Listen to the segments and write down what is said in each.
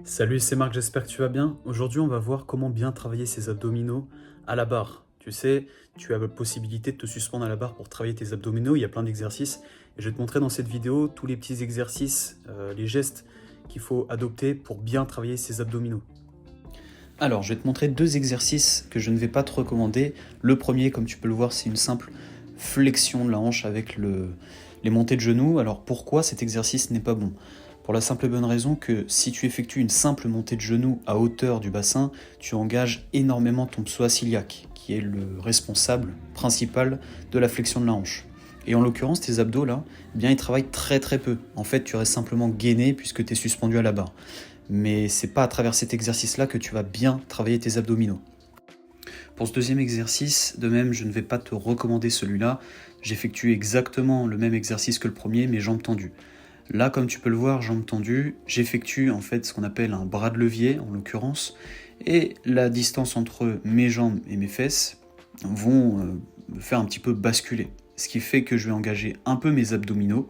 Salut, c'est Marc, j'espère que tu vas bien. Aujourd'hui, on va voir comment bien travailler ses abdominaux à la barre. Tu sais, tu as la possibilité de te suspendre à la barre pour travailler tes abdominaux. Il y a plein d'exercices. Et je vais te montrer dans cette vidéo tous les petits exercices, les gestes qu'il faut adopter pour bien travailler ses abdominaux. Alors, je vais te montrer deux exercices que je ne vais pas te recommander. Le premier, comme tu peux le voir, c'est une simple flexion de la hanche avec les montées de genoux. Alors, pourquoi cet exercice n'est pas bon? Pour la simple et bonne raison que si tu effectues une simple montée de genoux à hauteur du bassin, tu engages énormément ton psoas iliaque, qui est le responsable principal de la flexion de la hanche. Et en l'occurrence, tes abdos là, eh bien ils travaillent très très peu. En fait, tu restes simplement gainé puisque tu es suspendu à la barre. Mais c'est pas à travers cet exercice-là que tu vas bien travailler tes abdominaux. Pour ce deuxième exercice, de même, je ne vais pas te recommander celui-là. J'effectue exactement le même exercice que le premier, mais jambes tendues. Là, comme tu peux le voir, jambes tendues, j'effectue en fait ce qu'on appelle un bras de levier, en l'occurrence, et la distance entre mes jambes et mes fesses vont me faire un petit peu basculer. Ce qui fait que je vais engager un peu mes abdominaux,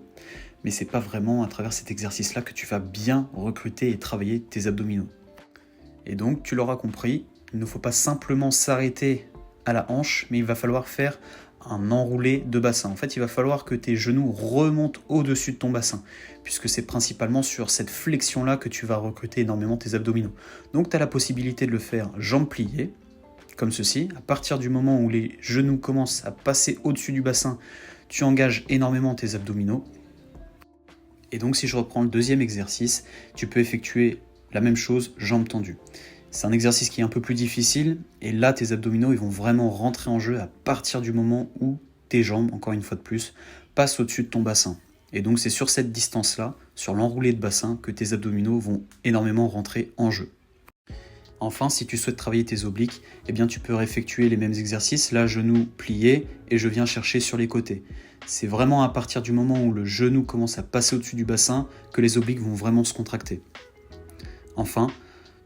mais c'est pas vraiment à travers cet exercice-là que tu vas bien recruter et travailler tes abdominaux. Et donc, tu l'auras compris, il ne faut pas simplement s'arrêter à la hanche, mais il va falloir faire un enroulé de bassin. En fait, il va falloir que tes genoux remontent au-dessus de ton bassin, puisque c'est principalement sur cette flexion-là que tu vas recruter énormément tes abdominaux. Donc, tu as la possibilité de le faire jambes pliées, comme ceci. À partir du moment où les genoux commencent à passer au-dessus du bassin, tu engages énormément tes abdominaux. Et donc, si je reprends le deuxième exercice, tu peux effectuer la même chose, jambes tendues. C'est un exercice qui est un peu plus difficile, et là, tes abdominaux ils vont vraiment rentrer en jeu à partir du moment où tes jambes, encore une fois de plus, passent au-dessus de ton bassin. Et donc, c'est sur cette distance-là, sur l'enroulé de bassin, que tes abdominaux vont énormément rentrer en jeu. Enfin, si tu souhaites travailler tes obliques, eh bien, tu peux effectuer les mêmes exercices, là, genoux pliés, et je viens chercher sur les côtés. C'est vraiment à partir du moment où le genou commence à passer au-dessus du bassin que les obliques vont vraiment se contracter. Enfin,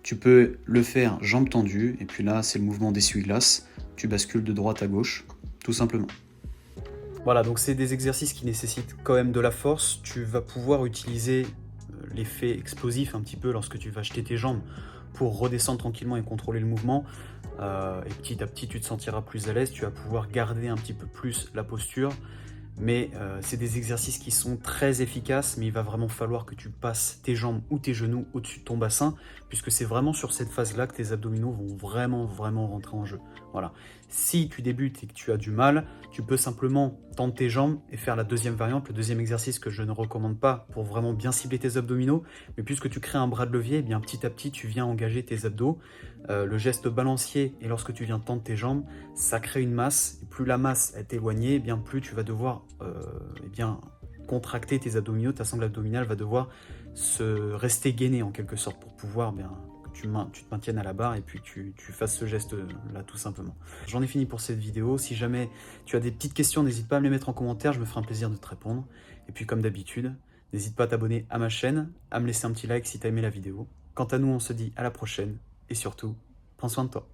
tu peux le faire jambes tendues, et puis là, c'est le mouvement d'essuie-glace. Tu bascules de droite à gauche, tout simplement. Voilà, donc c'est des exercices qui nécessitent quand même de la force. Tu vas pouvoir utiliser l'effet explosif un petit peu lorsque tu vas jeter tes jambes pour redescendre tranquillement et contrôler le mouvement. Et petit à petit, tu te sentiras plus à l'aise. Tu vas pouvoir garder un petit peu plus la posture. Mais c'est des exercices qui sont très efficaces, mais il va vraiment falloir que tu passes tes jambes ou tes genoux au-dessus de ton bassin, puisque c'est vraiment sur cette phase-là que tes abdominaux vont vraiment rentrer en jeu. Voilà. Si tu débutes et que tu as du mal, tu peux simplement tendre tes jambes et faire la deuxième variante, le deuxième exercice que je ne recommande pas pour vraiment bien cibler tes abdominaux, mais puisque tu crées un bras de levier, eh bien petit à petit tu viens engager tes abdos. Le geste balancier, et lorsque tu viens tendre tes jambes, ça crée une masse, et plus la masse est éloignée, eh bien plus tu vas devoir eh bien, contracter tes abdominaux, ta sangle abdominale va devoir se rester gainée en quelque sorte pour pouvoir bien, que tu te maintiennes à la barre et puis tu fasses ce geste là tout simplement. J'en ai fini pour cette vidéo. Si jamais tu as des petites questions, n'hésite pas à me les mettre en commentaire, je me ferai un plaisir de te répondre. Et puis comme d'habitude, n'hésite pas à t'abonner à ma chaîne, à me laisser un petit like si tu as aimé la vidéo. Quant à nous, on se dit à la prochaine et surtout, prends soin de toi.